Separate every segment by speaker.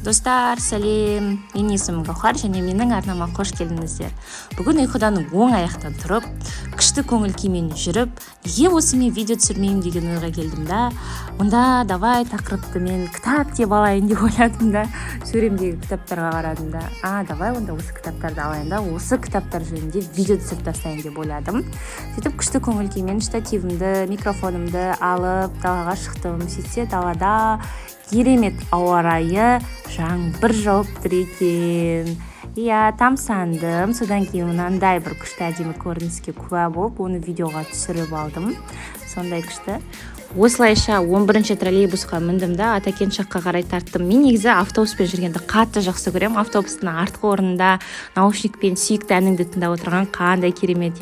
Speaker 1: Достар, сәлем. Менің есімім Гаухар және менің арнама қош келдіңіздер. Бүгін ұйқыдан оң аяқтан тұрып, күшті көңіл күймен жүріп, неге осы мен видео түсірмеймін деген ойға келдім да. Онда давай тақырыпты мен кітап деп алайын деп ойладым да. Сөремдегі кітаптарға қарадым да. Давай онда осы кітаптарды алайын да, осы кітаптар жөнінде видео түсіріп тастайын деп ойладым. Сөйтіп күшті көңіл күймен штативімді, микрофонымды алып далаға шықтым. Сөйтсе далада керемет ауа райы, жаңбыр жауып тұр екен. Тамсандым. Содан кейін мынандай бір күшті әдемі көрініске куә болып, оны видеоға түсіріп алдым. Сондай күшті. Осылайша 11-ші троллейбусқа міндім да, Атакен жаққа қарай тарттым. Мен негізі автобуспен жүргенді қатты жақсы көремін. Автобустың артқы орнында наушникпен сүйікті әніңді тыңдап отырған қандай керемет,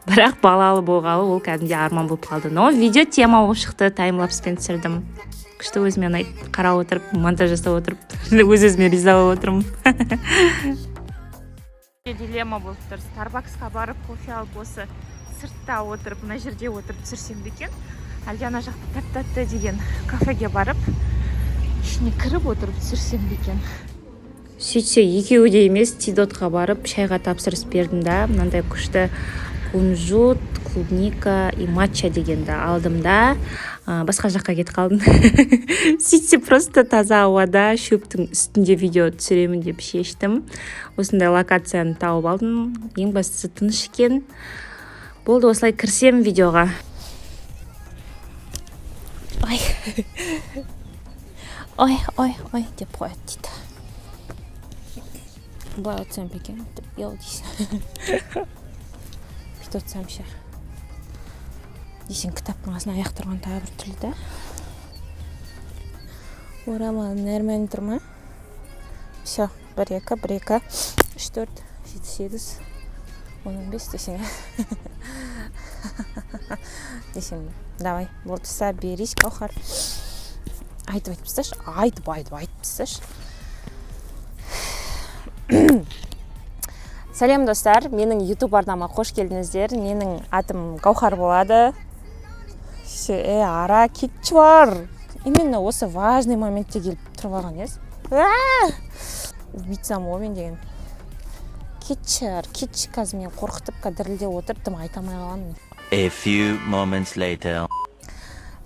Speaker 1: Бірақ балалы болғалы ол кәдімгідей арман болып қалды. Но видео тема болып шықты, таймлапспен түсірдім. Күшті өзіме ұнайды, қарап отырып, монтаж жасап отырып, өз-өзіме риза болып отырмын. Дилемма болып тұр. Starbucksқа барып кофе алып осы сыртта отырып, мына жерде отырып түсірсем бе екен, әлде ана жақта тәтті деген кафеге барып, ішіне кіріп отырып түсірсем бе екен. Сөйтсе екеуі де емес, Тидотқа барып шайға тапсырыс бердім да, мынандай күшті кунжут, клубника и матча дегенді алдым да, басқа жаққа кетіп қалдым. Сөйтсе просто таза ауада шөптің үстінде видео түсіремін деп шештім. Осындай локацияны тауып алдым. Ең бастысы тыныш екен. Болды, осылай кірсем видеоға. Ой деп қояды дейді. Былай өтсем бе екен деп дейсің. Бүйтіп өтсем ше. Дейсің кітаптың астына аяқ тұрған тағы бір түрлі да. Орамалым нәрмен тұр ма? Все, 1, 2, 1, 2, 3, 4, 7, 8, 15 десең. Десең, давай, болды соберись, Гаухар. Айтып тасташы, айтып тасташы. Сәлем достар, менің YouTube арнама қош келдіңіздер. Менің атым Гаухар болады. Ара кетші бар. Именно осы важный моментте келіп тұрып алған ез. Убийцам омен деген. Кетші қазір мен қорқытып кәдірілде отырып тым айтамай қалғанмын.
Speaker 2: A few moments later.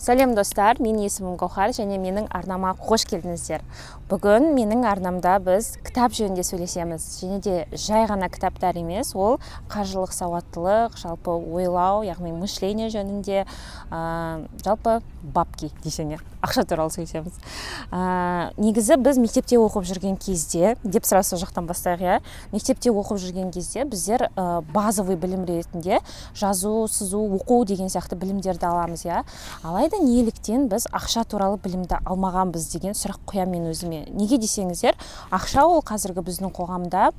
Speaker 1: Сәлем достар, менің есімім Гаухар және менің арнама қош келдіңіздер. Бүгін менің арнамда біз кітап жөнінде сөйлесеміз. Және де жай ғана кітаптар емес, ол қаржылық сауаттылық, жалпы ойлау, яғни мышление жөнінде, жалпы бабки десең, ақша туралы сөйлесеміз. Негізі біз мектепте оқып жүрген кезде, деп сразу жақтан бастайық, мектепте оқып жүрген кезде біздер базовый білім ретінде жазу, сызу, оқу деген сияқты білімдерді аламыз, Алайда неліктен біз ақша туралы білімді алмағанбыз деген сұрақ қоямын мен өзіме. Неге десеңіздер, ақша ол қазіргі біздің қоғамда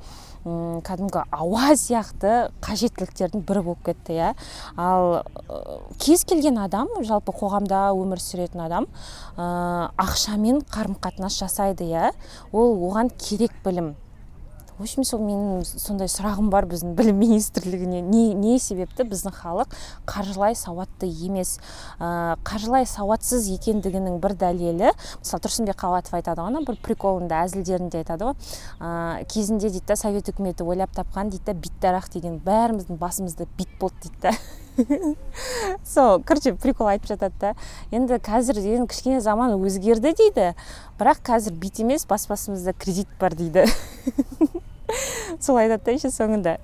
Speaker 1: кәдімгі ауа сияқты қажеттіліктердің бірі болып кетті, Ал кез келген адам, жалпы қоғамда өмір сүретін адам, ақшамен қарым-қатынас жасайды, Ол оған керек білім. В общем, сол менің сондай сұрағым бар біздің білім министрлігіне. Не себепті біздің халық қаржылай сауатты емес? Қаржылай сауатсыз екендігінің бір дәлелі, мысалы Тұрсынбек Қабатов айтады ғой, бір приколында, әзілдерінде айтады ғой, кезінде дейді, Совет үкіметі ойлап тапқан дейді, бит дарақ деген бәріміздің басымызда бит болды дейді. Короче, прикол айтып жатады да. Енді қазір кішкене заман өзгерді дейді, бірақ қазір бит емес, бас-басымызда кредит бар дейді. Сол айтады да соңында.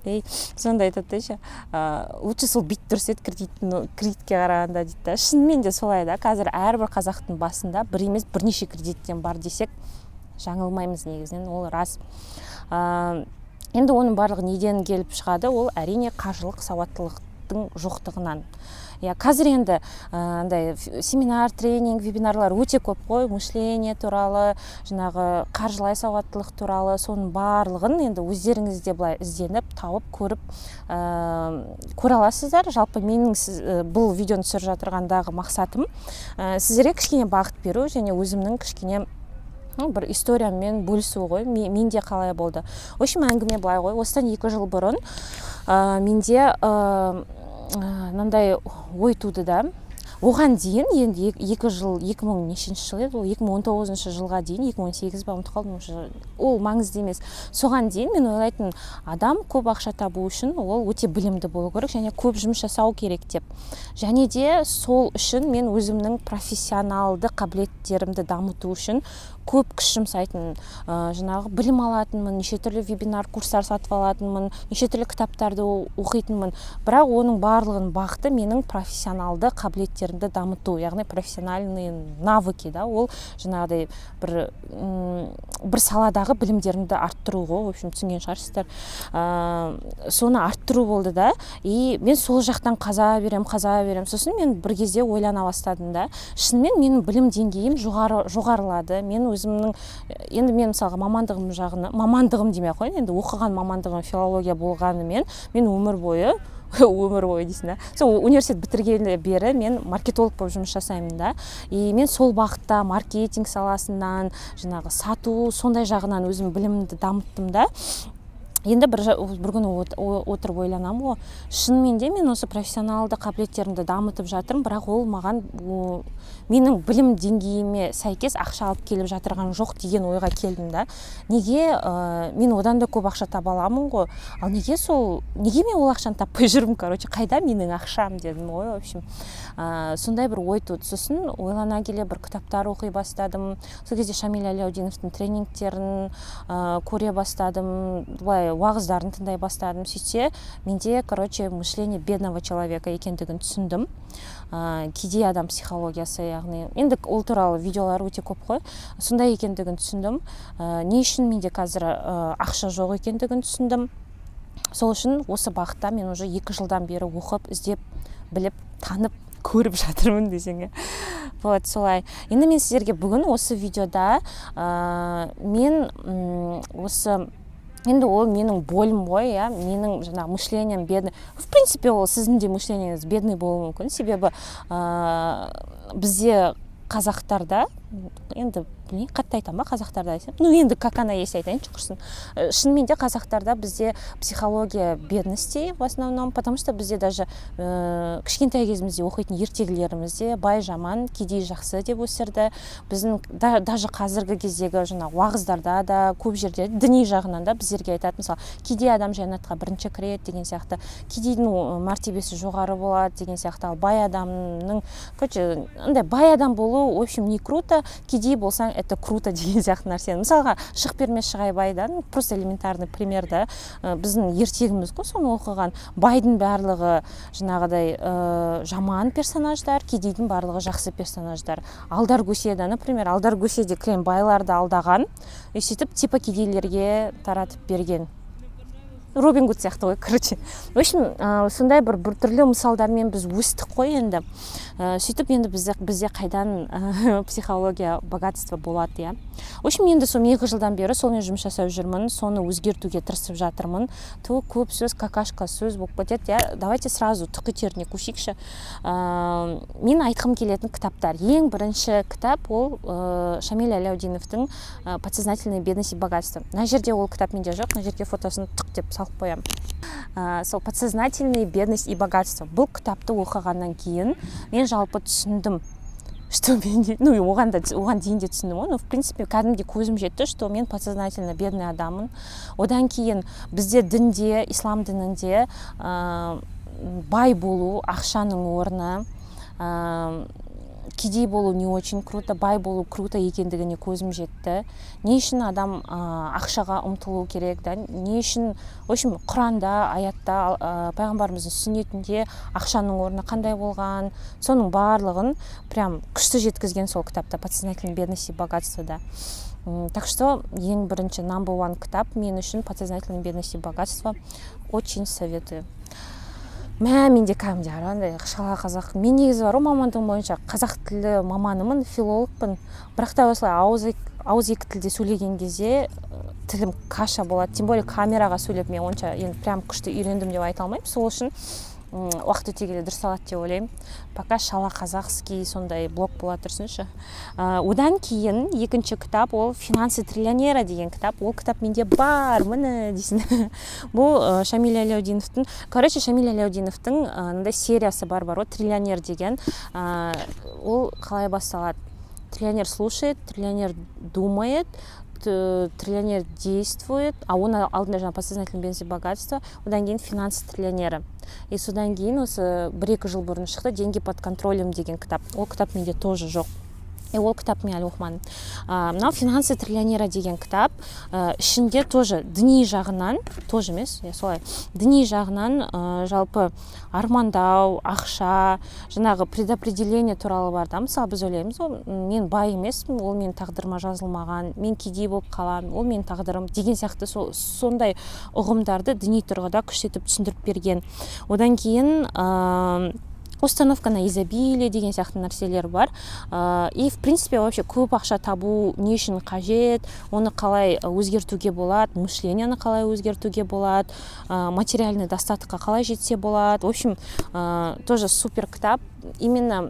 Speaker 1: Сонда айтады да лучше сол бит дұрыс еді кредитке қарағанда дейді. Шынымен де солай да. Қазір әрбір қазақтың басында бір емес бірнеше кредиттен бар десек, жаңылмаймыз негізінен, ол рас. Енді оның барлығы неден келіп шығады? Ол әрине қаржылық сауаттылықтың жоқтығынан. Қазір енді семинар, тренинг, вебинарлар өте көп қой, мышление туралы, жаңағы қаржылай сауаттылық туралы, соның барлығын енді өздеріңізде былай ізденіп, тауып, көріп, көре аласыздар. Жалпы менің бұл видеоны түсіріп жатырғандағы мақсатым сіздерге кішкене бағыт беру және өзімнің кішкене бір историямен бөлісу ғой, менде қалай болды. В общем, әңгіме былай ғой, осыдан 2 жыл бұрын менде мынандай ой туды да. оған дейін енді 2 жыл 2000 нешінші жыл еді ол 2019 жылға дейін 2018 ба ұмытып қалдым уже ол маңызды емес. Соған дейін мен ойлайтын адам көп ақша табу үшін ол өте білімді болу керек және көп жұмыс жасау керек деп. Және де сол үшін мен өзімнің профессионалды қабілеттерімді дамыту үшін көп күш жұмсайтын, жаңағы білім алатынмын, неше түрлі вебинар курстар сатып алатынмын, неше түрлі кітаптарды оқитынмын. Бірақ оның барлығын бағыты менің профессионалды қабілеттерімді дамыту, яғни профессиональные навыки, да, ол жаңағыдай бір саладағы білімдерімді арттыру ғой, в общем, түсінген шығарсыздар. Соны арттыру болды да, и мен сол жақтан қаза берем. Сосын мен бір кезде ойлана бастадым да, шынымен менің білім деңгейім жоғарылады. Мен өзімнің, енді мен мысалға мамандығым демей ақ қояйын, енді оқыған мамандығым филология болғанымен мен өмір бойы дейсің да. Сол университет бітіргелі бері мен маркетолог болып жұмыс жасаймын да. И мен сол бағытта маркетинг саласынан, жаңағы сату, сондай жағынан өзім білімімді дамыттым да. Енді бір күні отырып ойланамын ғой, шынымен де мен осы профессионалды қабілеттерімді дамытып жатырмын, бірақ ол маған менің білім деңгейіме сәйкес ақша алып келіп жатырған жоқ деген ойға келдім да. Неге мен одан да көп ақша таба аламын ғой, ал неге мен ол ақшаны таппай жүрмін, қайда менің ақшам дедім ғой, в общем. Сондай бір ой туды. Сосын ойлана келе бір кітаптар оқи бастадым. Сол кезде Шамиль Аляутдиновтың тренингтерін көре бастадым, уағыздарын тыңдай бастадым. Сөйтсе, менде, мышление бедного человека екендігін түсіндім. Кедей адам психологиясы, яғни енді ол туралы видеолар өте көп қой. Сондай екендігін түсіндім. Не үшін менде қазір ақша жоқ екендігін түсіндім. Сол үшін осы бағытта мен уже 2 жылдан бері оқып, іздеп, біліп, танып, көріп жатырмын десеңе. Вот, солай. Енді мен сіздерге бүгін осы видеода мен осы енді ол менің болым ғой, менің жаңағы мышлением бедный. В принципе, ол сіздің де мышлениеңіз бедный болуы мүмкін. Себебі бізде қазақтарда, енді қатты айтам ба қазақтарда айтсам, енді как она есть айтайыншы құрсын. Шынымен де қазақтарда бізде психология бедности в основном, потому что бізде даже кішкентай кезімізде оқитын ертегілерімізде бай жаман, кедей жақсы деп өсірді. Біздің даже қазіргі кездегі жаңағы уағыздарда да көп жерде діни жағынан да біздерге айтады, мысалы, кедей адам жәннатқа бірінші кіреді деген сияқты, кедейдің мәртебесі жоғары болады деген сияқты, ал бай адамның, бай адам болу, в общем, не круто, кедей болсаң это круто деген сияқты нәрсені. Мысалға, шық бермес Шығайбайдан, просто элементарный пример да, біздің ертегіміз ғой, соны оқыған. Байдың барлығы жаңағыдай жаман персонаждар, кедейдің барлығы жақсы персонаждар. Алдар Көседе, например, Алдар Көседе байларды алдаған, сөйтіп типа кедейлерге таратып берген. Робин Гуд сияқты ғой, В общем, сондай бір түрлі мысалдармен біз өстік қой енді. Сөйтіп енді бізде қайдан психология богатство болады, я. В общем, енді сол 2 жылдан бері солмен жұмыс жасап жүрмін, соны өзгертуге тырысып жатырмын. Көп сөз, какашка сөз болып кетеді, я. Давайте сразу түк етеріне көшейікші. Мен айтқым келетін кітаптар. Ең бірінші кітап ол Шамиль Аляутдиновтың подсознательная бедность и богатство. Мына жерде ол кітап менде жоқ, мына жерге фотосын түк деп салып қоямын. Сол подсознательная бедность и богатство. Бұл кітапты оқығаннан кейін мен жалпы түсіндім, что менде, оған дейін де түсіндім ғой, в принципе, кәдімгідей көзім жетті, что мен подсознательно бедный адаммын. Одан кейін бізде дінде, ислам дінінде бай болу, ақшаның орны, кедей болу не очень круто, бай болу круто екендігіне көзім жетті. Не үшін адам ақшаға ұмтылу керек, да? Не үшін, в общем, Құранда, аятта, пайғамбарымыздың сүннетінде ақшаның орны қандай болған, соның барлығын прям күшті жеткізген сол кітапта, подсознательная бедность и богатство, да. Так что ең бірінші number one кітап мен үшін подсознательная бедность и богатство, очень советую. Менде кәдімгідей арандай шала қазақ. Мен негізі бар мамандығым бойынша қазақ тілі маманымын, филологпын. Бірақ та осылай ауызекі тілде сөйлеген кезде тілім каша болады. Тем более камераға сөйлеп мен онша енді прям күшті үйрендім деп айта алмаймын. Сол үшін уақыт өте келе дұрыс алады деп ойлаймын. Пока шала казахский сондай блог бола тұрсыншы. Одан кейін екінші кітап ол «Финансы триллионера» деген кітап. Ол кітап менде бар, міне дейсің. Бұл Шамиль Аляутдиновтың, Шамиль Аляутдиновтың мындай сериясы бар, «Триллионер» деген. Ол қалай басталады? Триллионер слушает, триллионер думает, триллионер действует, а оны алдында жаңа подсознательный бенефис богатства, одан кейін «Финансы триллионера». И содан кейін осы 1-2 жыл бұрын шықты «Деньги под контролем» деген кітап. Ол кітап менде тоже жоқ. И ол кітап мен әлі оқымадым. Мынау «Финансы триллионера» деген кітап ішінде тоже діни жағынан, тоже емес, солай, діни жағынан жалпы армандау, ақша, жаңағы предопределение туралы бар да. Мысалы біз ойлаймыз, мен бай емеспін, ол менің тағдырыма жазылмаған, мен кедей болып қаламын, ол менің тағдырым деген сияқты сондай ұғымдарды діни тұрғыда күштетіп түсіндіріп берген. Одан кейін установка на изобилие деген сияқты нәрселер бар. И в принципе вообще көп ақша табу не үшін қажет, оны қалай өзгертуге болады, мышленияны қалай өзгертуге болады, материальный достатыққа қалай жетсе болады. В общем, тоже супер кітап. Именно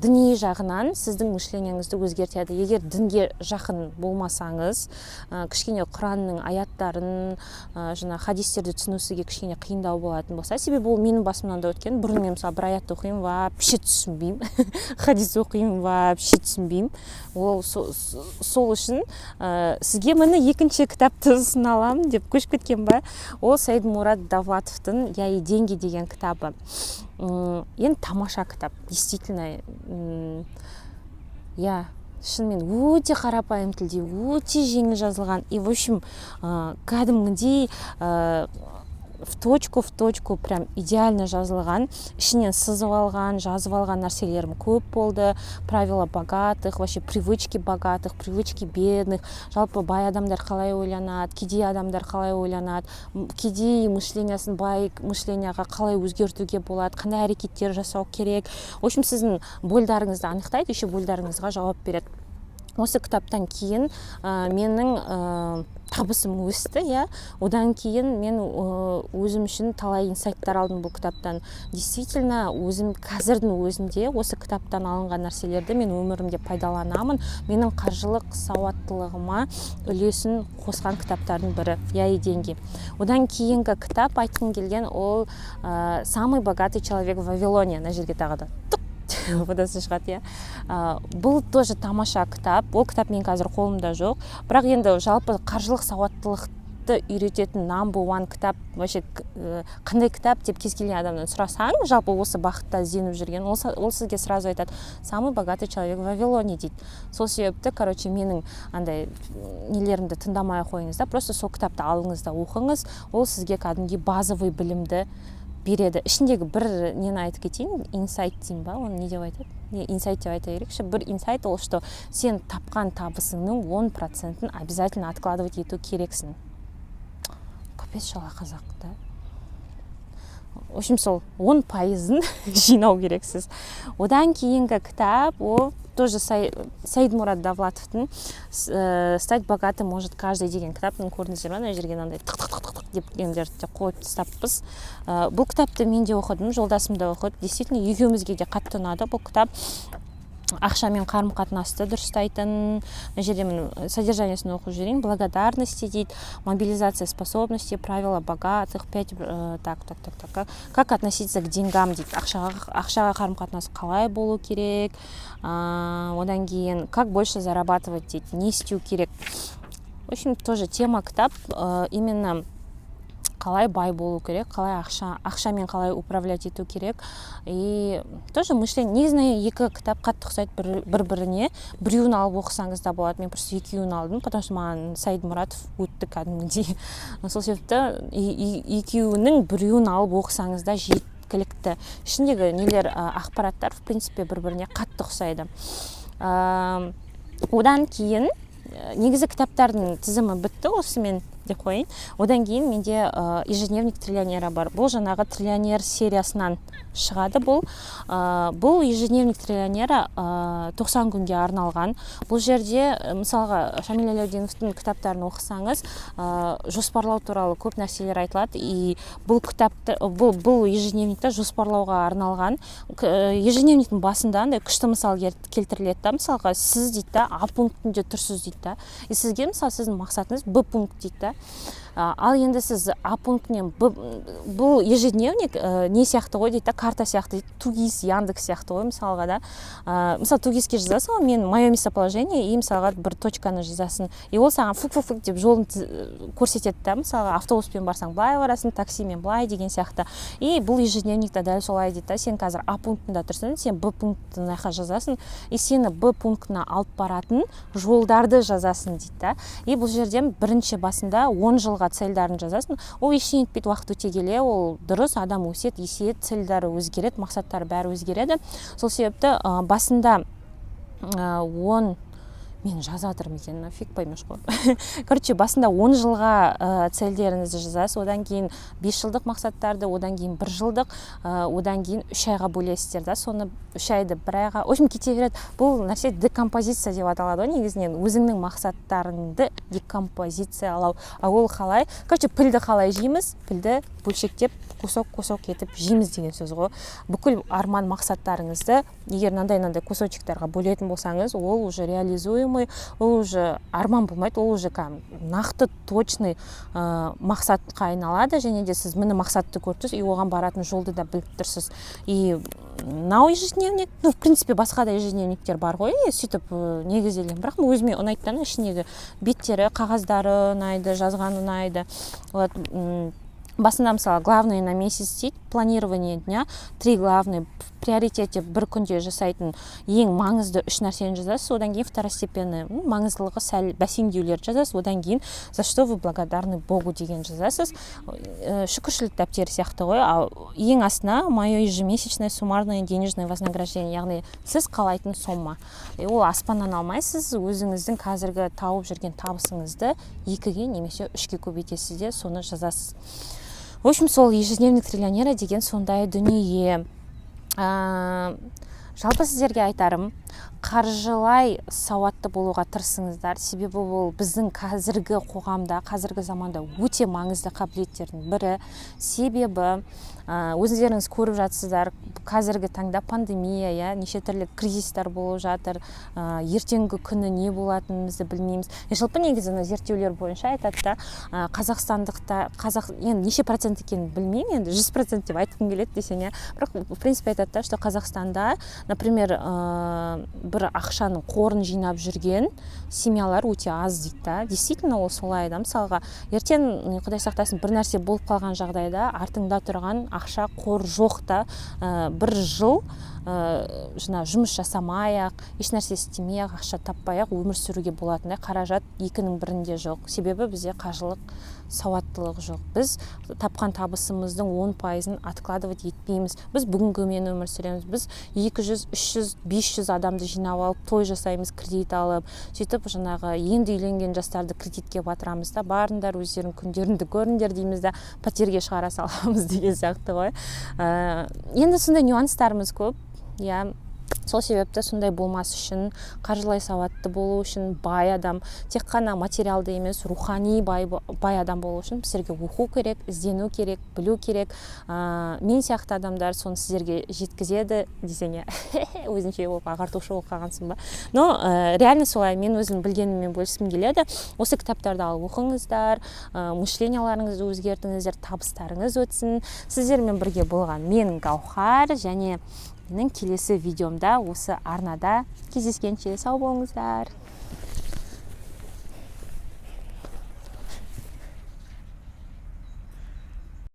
Speaker 1: діни жағынан сіздің мышленияңызды өзгертеді. Егер дінге жақын болмасаңыз, кішкене Құранның аяттарын, жаңа хадистерді түсіну сізге кішкене қиындау болатын болса, себебі ол менің басымнан да өткен. Бұрын мен мысалы бір аятты оқимын, вообще түсінбеймін. Хадис оқимын, вообще түсінбеймін. Ол сол үшін сізге міне екінші кітапты ұсыналамын деп көшіп кеткен ба? Ол Саидмурад Давлатовтың «Я и деньги» деген кітабы. Енді тамаша кітап, действительно, шынымен өте қарапайым тілде, өте жеңіл жазылған. И в общем, кәдімгідей в точку прям идеально жазылған. Ішінен сызып алған, жазып алған нәрселерім көп болды. Правила богатых, вообще привычки богатых, привычки бедных. Жалпы бай адамдар қалай ойланады, кедей адамдар қалай ойланады, кедей мышлениясын бай мышленияға қалай өзгертуге болады, қандай әрекеттер жасау керек. В общем, сіздің бойдарыңызды анықтайды, еще бойдарыңызға жауап береді. Осы кітаптан кейін менің табысым өсті, одан кейін мен өзім үшін талай инсайттар алдым бұл кітаптан. Действительно, өзім қазірдің өзінде осы кітаптан алынған нәрселерді мен өмірімде пайдаланамын. Менің қаржылық сауаттылығыма үлесін қосқан кітаптардың бірі «Я и деньги». Одан кейінгі кітап айтқым келген ол «Самый богатый человек в Вавилоне». На жерге тағы да водасы шығады, Бұл тоже тамаша кітап. Ол кітап мен қазір қолымда жоқ. Бірақ енді жалпы қаржылық сауаттылықты үйрететін number one кітап, вообще қандай кітап деп кез келген адамнан сұрасаң, жалпы осы бағытта ізденіп жүрген, ол сізге сразу айтады «Самый богатый человек в Вавилоне» дейді. Сол себепті, менің андай нелерімді тыңдамай қойыңыз да, просто сол кітапты алыңыз да оқыңыз. Ол сізге кәдімгі базовый білімді береді. Ішіндегі бір нені айтып кетейін, инсайт деймін ба, оны не деп айтады? Инсайт деп айта керек. Бір инсайт ол, что сен тапқан табысыңның 10%-ын обязательно откладывать ету керексің. Капец шала қазақ, да? В общем, сол 10%-ын жинау керексіз. Одан кейінгі кітап, ол тоже Саидмурад Давлатовтың «Стать богатым может каждый» деген кітаптың көрдіңіздер ме? Ана жерге мынандай тық деп ендерді қойып тастаппыз. Бұл кітапты мен де оқыдым, жолдасым да оқыды. Действительно, екеумізге де қатты ұнады. Бұл кітап ақшамен қарым-қатынасты дұрыстайтын. Мына жерде мен содержаниесін оқып жіберейін. Благодарности дейді, мобилизация способностей, правила богатых, 5 как относиться к деньгам дейді. Ақшаға қарым-қатынас қалай болу керек. Одан кейін как больше зарабатывать дейді, не істеу керек. В общем, тоже тема кітап именно қалай бай болу керек, қалай ақшамен қалай управлять ету керек. И тоже мышление. Негізінде екі кітап қатты ұқсайды бір-біріне. Біреуін алып оқысаңыз да болады. Мен просто екеуін алдым, потому что маған Саидмуратов өтті кәдімгідей. Сол себепті екеуінің біреуін алып оқысаңыз да жеткілікті. Ішіндегі нелер ақпараттар в принципе бір-біріне қатты ұқсайды. Одан кейін негізі кітаптардың тізімі бітті осымен. деп қояйын. Одан кейін менде ежедневник триллионера бар. Бұл жаңағы триллионер сериясынан шығады. Бұл ежедневник триллионера 90 күнге арналған. Бұл жерде мысалға Шамиль Аляутдиновтың кітаптарын оқысаңыз, жоспарлау туралы көп нәрселер айтылады. И бұл ежедневникті жоспарлауға арналған. Ежедневниктің басында күшті мысал келтіріледі. Мысалға сіз дейді, А пунктінде тұрсыз дейді. И сізге мысалы сіздің мақсатыңыз Б пункт дейді. Ал енді сіз А пунктінен бұл ежедневник не сияқты ғой дейді, карта сияқты дейді, Тугис, Яндекс сияқты ғой мысалға да. Мысалы Тугиске жазасың, мен мое местоположение, и мысалға бір точканы жазасың. И ол саған фук деп жолын көрсетеді да, мысалға автобуспен барсаң былай барасың, таксимен былай деген сияқты. И бұл ежедневникте дәл солай дейді, сен қазір А пунктында тұрсың, сен Б пунктын жазасың, и сені Б пунктына алып баратын жолдарды жазасың дейді. И бұл жерден бірінші басында 10 жылға цельдарын жазасың. Ол ештеңе етпейді, уақыт өте келе, ол дұрыс, адам өседі, есейеді, цельдары өзгереді, мақсаттары бәрі өзгереді. Сол себепті басында 10 мен жазатырмын екен, фиг поймеш қой. Короче, басында 10 жылға цельдеріңізді жазасыз, одан кейін 5 жылдық мақсаттарды, одан кейін 1 жылдық, одан кейін 3 айға бөлесіздер да, соны 3 айды 1 айға, в общем, кете береді. Бұл нәрсе декомпозиция деп аталады, негізінен өзіңнің мақсаттарыңды декомпозициялау. Ол қалай? Короче, пілді қалай жейміз? Пілді бөлшектеп, кусок етіп жейміз деген сөз ғой. Бүкіл арман мақсаттарыңызды егер мынандай кусочектарға бөлетін болсаңыз, ол уже реализуемый, ол уже арман болмайды, ол уже нақты точный мақсатқа айналады, және де сіз міне мақсатты көрдіңіз, и оған баратын жолды да біліп тұрсыз. И мынау ежедневник, в принципе, басқа да ежедневниктер бар ғой, сөйтіп негізделген. Бірақ өзіме ұнайды, ішіндегі беттері, қағаздары ұнайды, жазған ұнайды. Басында мысалы главные на месяц дейді, планирование дня, 3 главные в приоритете бір күнде жасайтын ең маңызды 3 нәрсені жазасыз, одан кейін второстепенный маңыздылығы сәл бәсеңдеулерді жазасыз, одан кейін за что вы благодарны Богу деген жазасыз. Шүкіршілік дәптері сияқты ғой. Ең астына мое ежемесячное суммарное денежное вознаграждение, яғни сіз қалайтын сомма. Ол аспаннан алмайсыз, өзіңіздің қазіргі тауып жүрген табысыңызды 2-ге немесе 3-ге көбейтесіз де соны жазасыз. В общем, сол ежедневник триллионера деген сондай дүние. Жалпы сіздерге айтарым, қаржылай сауатты болуға тырысыңыздар. Себебі ол біздің қазіргі қоғамда, қазіргі заманда өте маңызды қабілеттердің бірі. Себебі өзіңіздеріңіз көріп жатсыздар, қазіргі таңда пандемия, неше түрлі кризистер болып жатыр, ертеңгі күні не болатынымызды білмейміз. Жалпы негізі зерттеулер бойынша айтады да, қазақстандықта, енді неше процент екенін білмеймін, енді 100% деп айтқым келеді десең, бірақ в принципе айтады да, что Қазақстанда, например, бір ақшаның қорын жинап жүрген семьялар өте аз дейді да. Действительно ол солай да. Мысалға, ертең Құдай сақтасын бір нәрсе болып қалған жағдайда артыңда тұрған ақша қор жоқ та, 1 жыл жұмыс жасамай-ақ, еш нәрсе істемей-ақ, ақша таппай-ақ өмір сүруге болатындай қаражат 2-ның бірінде жоқ. Себебі бізде қаржылық сауаттылық жоқ. Біз тапқан табысымыздың 10%-ын откладывать етпейміз. Біз бүгінгі өмір сүреміз. Біз 200, 300, 500 адамды жинап алып, той жасаймыз, кредит алып, сөйтіп жаңағы енді үйленген жастарды кредитке батырамыз да, барыңдар өздерің күндеріңді көріңдер дейміз да, пәтерге шығара саламыз деген сияқты ғой. Енді сондай нюанстарымыз көп. Сол себепті сондай болмас үшін, қаржылай сауатты болу үшін, бай адам, тек қана материалды емес, рухани бай адам болу үшін сіздерге оқу керек, іздену керек, білу керек. Мен сияқты адамдар соны сіздерге жеткізеді десең, өзінше болып ағартушы болып қалғансың ба. Но реально солай, мен өзім білгеніммен бөліскім келеді. Осы кітаптарды алып оқыңыздар, мышленияларыңызды өзгертіңіздер, табыстарыңыз өтсін. Сіздермен бірге болған мен Гаухар, және менің келесі видеомда осы арнада кездескенше сау болыңыздар.